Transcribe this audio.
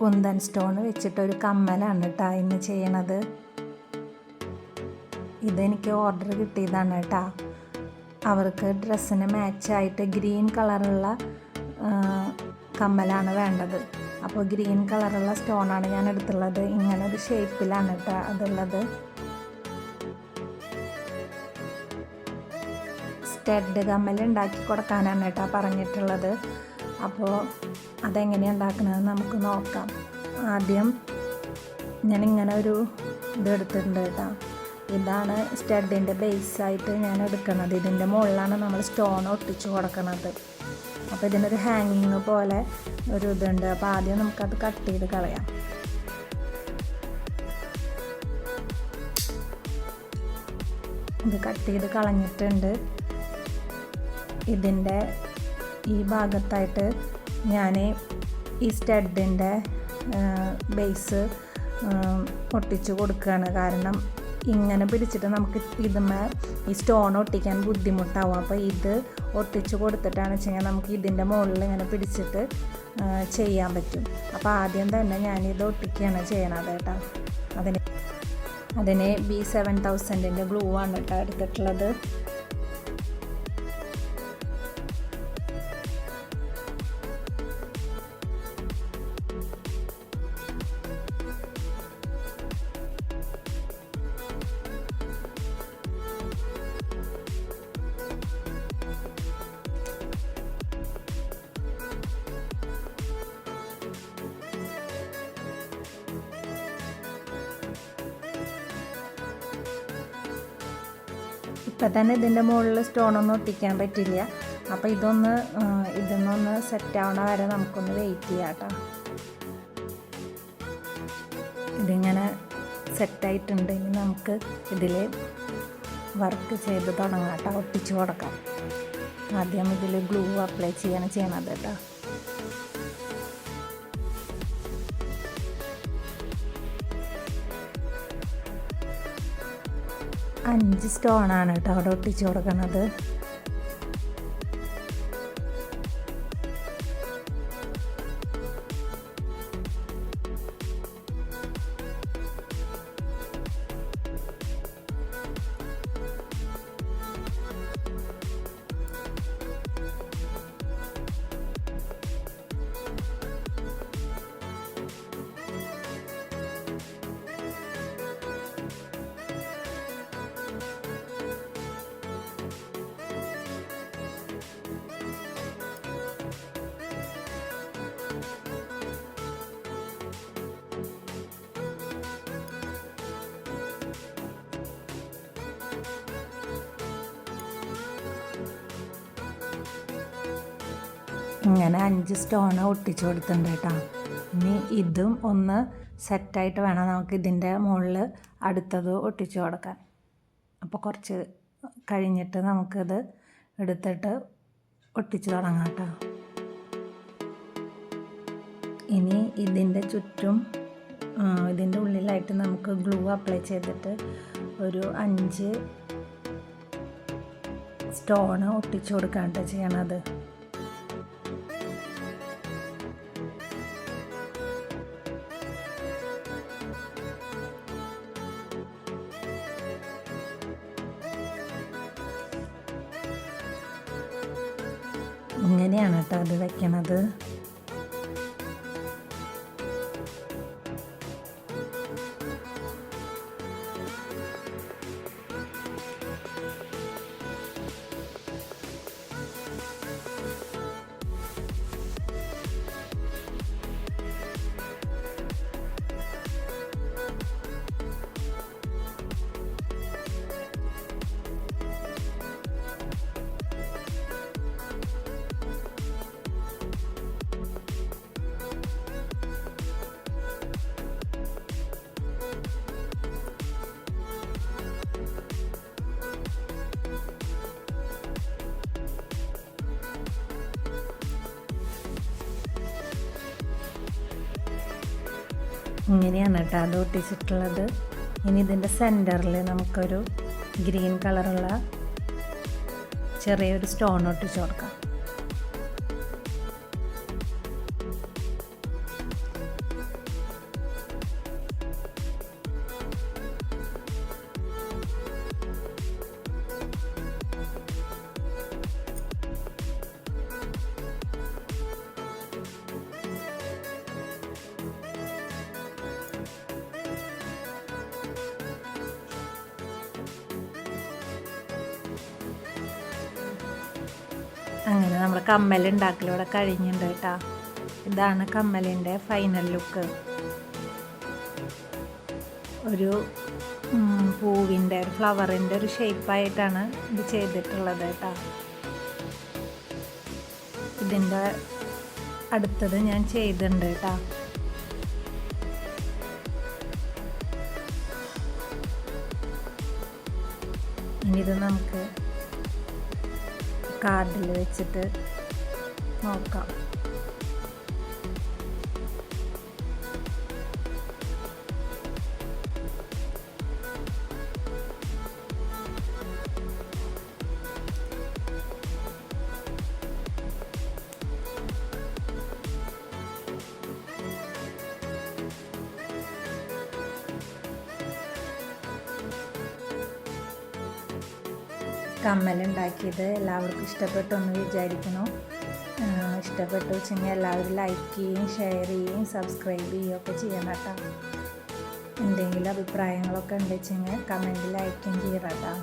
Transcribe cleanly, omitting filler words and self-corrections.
Kundan stone വെച്ചിട്ടൊരു കമ്മലാണ് കേട്ടോ ഇന്ന് ചെയ്യണത്. ഇതെനിക്ക് ഓർഡർ കിട്ടിയതാണ് കേട്ടോ. അവർക്ക് ഡ്രസ്സിന് മാച്ചായിട്ട് ഗ്രീൻ കളറുള്ള കമ്മലാണ് വേണ്ടത്. അപ്പോൾ ഗ്രീൻ കളറുള്ള സ്റ്റോണാണ് ഞാൻ എടുത്തുള്ളത്. ഇങ്ങനെ ഒരു ഷേപ്പിലാണ് കേട്ടോ അതുള്ളത്. സ്റ്റഡ് കമ്മൽ ഉണ്ടാക്കി കൊടുക്കാനാണ് കേട്ടോ പറഞ്ഞിട്ടുള്ളത്. അപ്പോൾ അതെങ്ങനെയാണ് ഉണ്ടാക്കുന്നത് നമുക്ക് നോക്കാം. ആദ്യം ഞാനിങ്ങനെ ഒരു ഇതെടുത്തിട്ടുണ്ട് കേട്ടോ. ഇതാണ് സ്റ്റഡിൻ്റെ ബേസായിട്ട് ഞാൻ എടുക്കുന്നത്. ഇതിൻ്റെ മുകളിലാണ് നമ്മൾ സ്റ്റോൺ ഒട്ടിച്ച് കൊടുക്കുന്നത്. അപ്പോൾ ഇതിനൊരു ഹാങ്ങിങ് പോലെ ഒരു ഇതുണ്ട്. അപ്പോൾ ആദ്യം നമുക്കത് കട്ട് ചെയ്ത് കളയാം. ഇത് കട്ട് ചെയ്ത് കളഞ്ഞിട്ടുണ്ട്. ഇതിൻ്റെ ഈ ഭാഗത്തായിട്ട് ഞാൻ ഈ സ്റ്റഡിൻ്റെ ബേസ് ഒട്ടിച്ച് കൊടുക്കുകയാണ്. കാരണം ഇങ്ങനെ പിടിച്ചിട്ട് നമുക്ക് ഇതുമേ ഈ സ്റ്റോൺ ഒട്ടിക്കാൻ ബുദ്ധിമുട്ടാവും. അപ്പോൾ ഇത് ഒട്ടിച്ച് കൊടുത്തിട്ടാണ് വെച്ചാൽ നമുക്ക് ഇതിൻ്റെ മുകളിൽ ഇങ്ങനെ പിടിച്ചിട്ട് ചെയ്യാൻ പറ്റും. അപ്പോൾ ആദ്യം തന്നെ ഞാനിത് ഒട്ടിക്കുകയാണ് ചെയ്യണത് കേട്ടോ. അതിന് B7000ൻ്റെ ഗ്ലൂ ആണ് കേട്ടോ എടുത്തിട്ടുള്ളത്. ഇപ്പം തന്നെ ഇതിൻ്റെ മുകളിൽ സ്റ്റോണൊന്നും ഒട്ടിക്കാൻ പറ്റില്ല. അപ്പോൾ ഇതൊന്നൊന്ന് സെറ്റ് ആവണ വരെ നമുക്കൊന്ന് വെയിറ്റ് ചെയ്യാം കേട്ടോ. ഇതിങ്ങനെ സെറ്റായിട്ടുണ്ട്. ഇനി നമുക്ക് ഇതിൽ വർക്ക് ചെയ്ത് തുടങ്ങാം കേട്ടോ. ഒട്ടിച്ച് കൊടുക്കാം. ആദ്യം ഇതിൽ ഗ്ലൂ അപ്ലൈ ചെയ്യണത് കേട്ടോ. അഞ്ച് സ്റ്റോണാണ് കേട്ടോ അവിടെ ഒട്ടിച്ച് കൊടുക്കുന്നത്. ഇങ്ങനെ 5 സ്റ്റോൺ ഒട്ടിച്ച് കൊടുത്തിട്ടുണ്ട് കേട്ടോ. ഇനി ഇതും ഒന്ന് സെറ്റായിട്ട് വേണം നമുക്ക് ഇതിൻ്റെ മുകളിൽ അടുത്തത് ഒട്ടിച്ച് കൊടുക്കാൻ. അപ്പോൾ കുറച്ച് കഴിഞ്ഞിട്ട് നമുക്കിത് എടുത്തിട്ട് ഒട്ടിച്ച് തുടങ്ങാം കേട്ടോ. ഇനി ഇതിൻ്റെ ചുറ്റും ഇതിൻ്റെ ഉള്ളിലായിട്ട് നമുക്ക് ഗ്ലൂ അപ്ലൈ ചെയ്തിട്ട് ഒരു 5 സ്റ്റോൺ ഒട്ടിച്ച് കൊടുക്കാൻ കേട്ടോ ചെയ്യണത്. ഇങ്ങനെയാണ് കേട്ടോ അത് വയ്ക്കണത്. ഇങ്ങനെയാണ് കേട്ടോ അത് ഒട്ടിച്ചിട്ടുള്ളത്. ഇനി ഇതിൻ്റെ സെൻറ്ററിൽ നമുക്കൊരു ഗ്രീൻ കളറുള്ള ചെറിയൊരു സ്റ്റോൺ ഒട്ടിച്ച് കൊടുക്കാം. അങ്ങനെ നമ്മൾ കമ്മൽ ഉണ്ടാക്കലിവിടെ കഴിഞ്ഞിട്ടുണ്ട് കേട്ടോ. ഇതാണ് കമ്മലിൻ്റെ ഫൈനൽ ലുക്ക്. ഒരു പൂവിൻ്റെ ഒരു ഫ്ലവറിൻ്റെ ഒരു ഷേപ്പായിട്ടാണ് ഇത് ചെയ്തിട്ടുള്ളത് കേട്ടോ. ഇതിൻ്റെ അടുത്തത് ഞാൻ ചെയ്തിട്ടുണ്ട് കേട്ടോ. ഇനി ഇത് നമുക്ക് കാർഡിൽ വെച്ചിട്ട് നോക്കാം. കമ്മലുണ്ടാക്കിയത് എല്ലാവർക്കും ഇഷ്ടപ്പെട്ടു എന്ന് വിചാരിക്കുന്നു. ഇഷ്ടപ്പെട്ടു വെച്ചെങ്കിൽ എല്ലാവരും ലൈക്ക് ചെയ്യുകയും ഷെയർ ചെയ്യുകയും സബ്സ്ക്രൈബ് ചെയ്യുകയൊക്കെ ചെയ്യണം കേട്ടോ. എന്തെങ്കിലും അഭിപ്രായങ്ങളൊക്കെ ഉണ്ടെച്ചെങ്കിൽ കമൻറ്റിൽ അയക്കുകയും ചെയ്യണം കേട്ടോ.